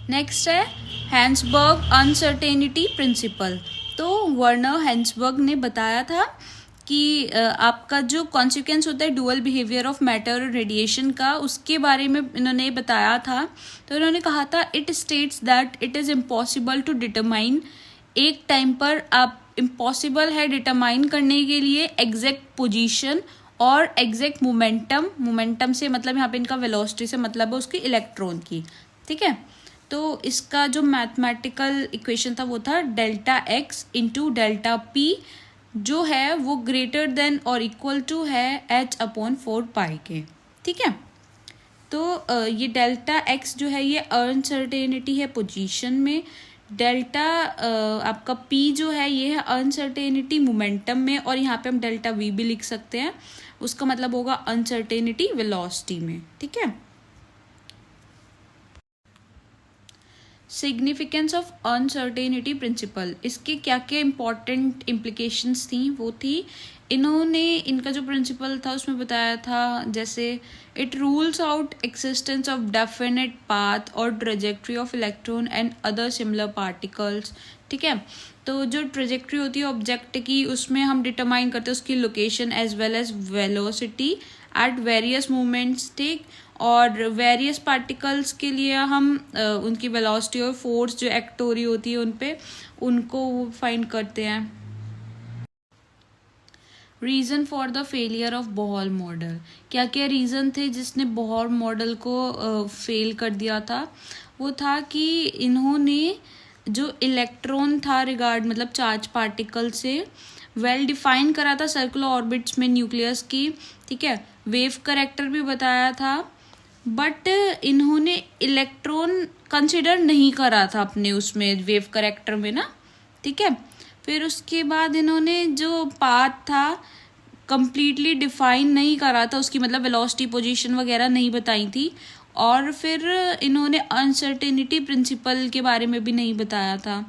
Next है हैंसबर्ग uncertainty principle. तो Werner हैंसबर्ग ने बताया था कि आपका जो कॉन्सिक्वेंस होता है डुअल बिहेवियर ऑफ मैटर और रेडिएशन का, उसके बारे में इन्होंने बताया था। तो इन्होंने कहा था it states that it is impossible to determine, एक टाइम पर आप इम्पॉसिबल है डिटरमाइन करने के लिए एग्जैक्ट पोजीशन और एग्जैक्ट मोमेंटम से मतलब यहाँ पे इनका वेलोसिटी से मतलब है उसकी इलेक्ट्रॉन की, ठीक है। तो इसका जो मैथमेटिकल इक्वेशन था वो था delta x into delta P, जो है वो ग्रेटर देन और इक्वल टू है h/4 के, ठीक है। तो ये डेल्टा एक्स जो है ये अनसर्टेनिटी है पोजीशन में, डेल्टा आपका पी जो है ये है अनसर्टेनिटी मोमेंटम में, और यहाँ पे हम डेल्टा वी भी लिख सकते हैं, उसका मतलब होगा अनसर्टेनिटी वेलोसिटी में, ठीक है। सिग्निफिकेंस ऑफ अनसर्टेनिटी प्रिंसिपल, इसके क्या क्या इंपॉर्टेंट इम्प्लीकेशंस थी वो थी, इन्होंने इनका जो प्रिंसिपल था उसमें बताया था जैसे it rules out existence of definite path और trajectory of electron and other similar particles, ठीक है। तो जो ट्रेजेक्ट्री होती है ऑब्जेक्ट की उसमें हम डिटरमाइन करते हैं उसकी location as well as velocity at various moments, ठीक। और वेरियस पार्टिकल्स के लिए हम उनकी वेलोसिटी और फोर्स जो एक्ट हो रही होती है उन पे उनको फाइंड करते हैं। Reason for the failure of Bohr model, क्या क्या रीज़न थे जिसने बोहर मॉडल को फेल कर दिया था, वो था कि इन्होंने जो इलेक्ट्रॉन था रिगार्ड मतलब चार्ज पार्टिकल से वेल डिफाइन करा था सर्कुलर ऑर्बिट्स में न्यूक्लियस की, ठीक है। वेव करेक्टर भी बताया था, बट इन्होंने इलेक्ट्रॉन कंसिडर नहीं करा था अपने उसमें वेव करेक्टर में ना, ठीक है। फिर उसके बाद इन्होंने जो पाथ था कंप्लीटली डिफाइन नहीं करा था, उसकी मतलब वेलोसिटी पोजीशन वगैरह नहीं बताई थी, और फिर इन्होंने अनसर्टेनिटी प्रिंसिपल के बारे में भी नहीं बताया था,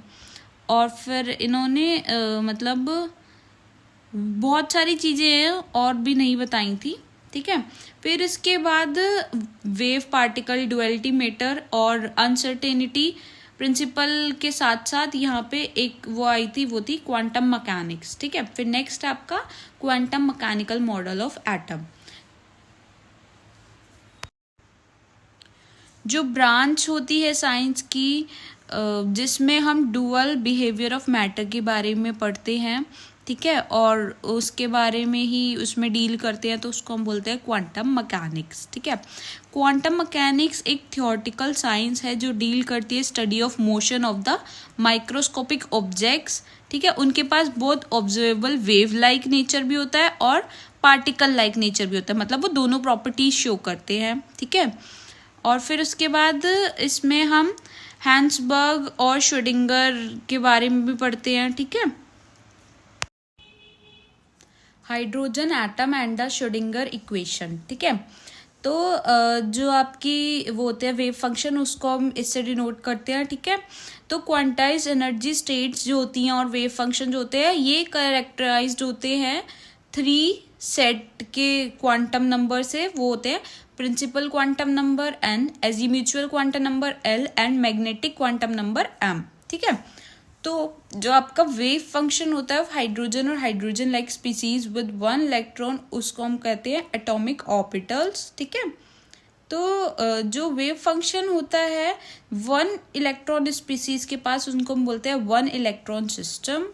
और फिर इन्होंने मतलब बहुत सारी चीज़ें और भी नहीं बताई थी, ठीक है। फिर इसके बाद वेव पार्टिकल डुअलिटी मैटर और अनसर्टेनिटी प्रिंसिपल के साथ साथ यहाँ पे एक वो आई थी, वो थी क्वांटम मैकेनिक्स, ठीक है। फिर नेक्स्ट आपका quantum mechanical model of atom. जो ब्रांच होती है साइंस की जिसमें हम डुअल बिहेवियर ऑफ मैटर के बारे में पढ़ते हैं, ठीक है, और उसके बारे में ही उसमें डील करते हैं, तो उसको हम बोलते हैं क्वांटम मैकेनिक्स, ठीक है। क्वांटम मैकेनिक्स एक थियोरेटिकल साइंस है जो डील करती है study of motion of the microscopic objects, ठीक है। उनके पास बहुत ऑब्जर्वेबल वेव लाइक नेचर भी होता है और पार्टिकल लाइक नेचर भी होता है, मतलब वो दोनों प्रॉपर्टीज शो करते हैं, ठीक है। और फिर उसके बाद इसमें हम हैंसबर्ग और श्रोडिंगर के बारे में भी पढ़ते हैं, ठीक है। Hydrogen atom and the Schrodinger equation, ठीक है। तो जो आपकी वो होते हैं वेव फंक्शन उसको हम इससे डिनोट करते हैं, ठीक है। तो क्वांटाइज एनर्जी स्टेट्स जो होती हैं और वेव फंक्शन जो होते हैं ये कैरेक्टराइज्ड होते हैं 3 सेट के क्वांटम नंबर से, वो होते हैं principal quantum number n, azimuthal quantum number l and magnetic quantum number m, ठीक है। तो जो आपका वेव फंक्शन होता है हाइड्रोजन और hydrogen like species with 1 electron उसको हम कहते हैं एटॉमिक ऑर्बिटल्स, ठीक है। तो जो वेव फंक्शन होता है 1 इलेक्ट्रॉन स्पीसीज के पास उनको हम बोलते हैं 1 इलेक्ट्रॉन सिस्टम,